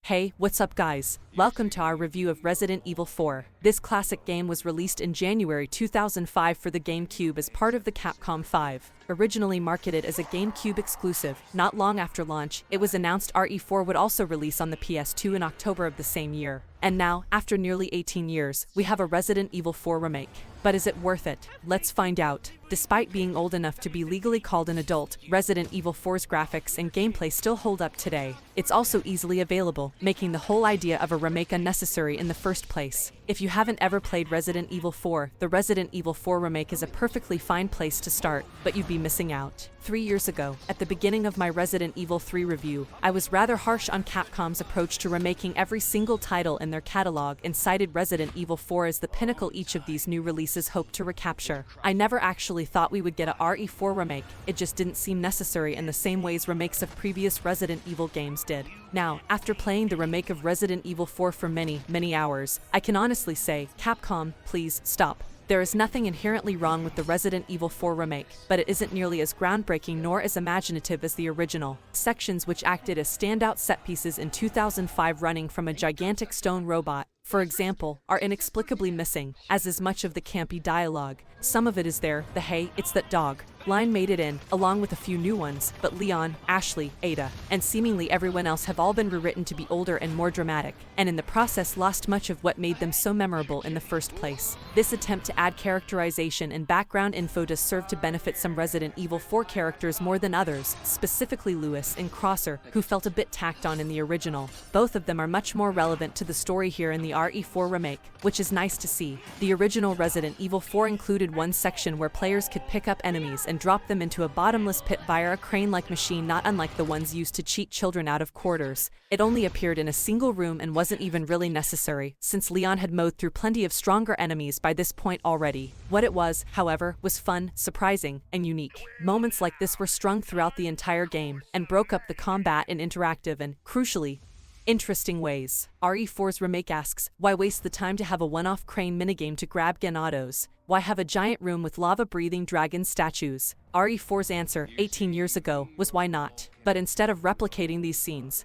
Hey, what's up guys? Welcome to our review of Resident Evil 4. This classic game was released in January 2005 for the GameCube as part of the Capcom 5. Originally marketed as a GameCube exclusive, not long after launch, it was announced RE4 would also release on the PS2 in October of the same year. And now, after nearly 18 years, we have a Resident Evil 4 remake. But is it worth it? Let's find out. Despite being old enough to be legally called an adult, Resident Evil 4's graphics and gameplay still hold up today. It's also easily available, making the whole idea of a remake unnecessary in the first place. If you haven't ever played Resident Evil 4, the Resident Evil 4 remake is a perfectly fine place to start, but you'd be missing out. 3 years ago, at the beginning of my Resident Evil 3 review, I was rather harsh on Capcom's approach to remaking every single title in their catalog and cited Resident Evil 4 as the pinnacle each of these new releases hoped to recapture. I never actually thought we would get a RE4 remake, it just didn't seem necessary in the same ways remakes of previous Resident Evil games did. Now, after playing the remake of Resident Evil 4 for many hours, I can honestly say, Capcom, please stop. There is nothing inherently wrong with the Resident Evil 4 remake, but it isn't nearly as groundbreaking nor as imaginative as the original. Sections which acted as standout set pieces in 2005 running from a gigantic stone robot, for example, are inexplicably missing, as is much of the campy dialogue. Some of it is there, the "hey, it's that dog" line made it in, along with a few new ones, but Leon, Ashley, Ada, and seemingly everyone else have all been rewritten to be older and more dramatic, and in the process lost much of what made them so memorable in the first place. This attempt to add characterization and background info does serve to benefit some Resident Evil 4 characters more than others, specifically Lewis and Crosser, who felt a bit tacked on in the original. Both of them are much more relevant to the story here in the RE4 remake, which is nice to see. The original Resident Evil 4 included one section where players could pick up enemies and drop them into a bottomless pit via a crane-like machine not unlike the ones used to cheat children out of quarters. It only appeared in a single room and wasn't even really necessary, since Leon had mowed through plenty of stronger enemies by this point already. What it was, however, was fun, surprising, and unique. Moments like this were strung throughout the entire game, and broke up the combat in interactive and, crucially, interesting ways. RE4's remake asks, why waste the time to have a one-off crane minigame to grab Ganados? Why have a giant room with lava-breathing dragon statues? RE4's answer, 18 years ago, was why not? But instead of replicating these scenes,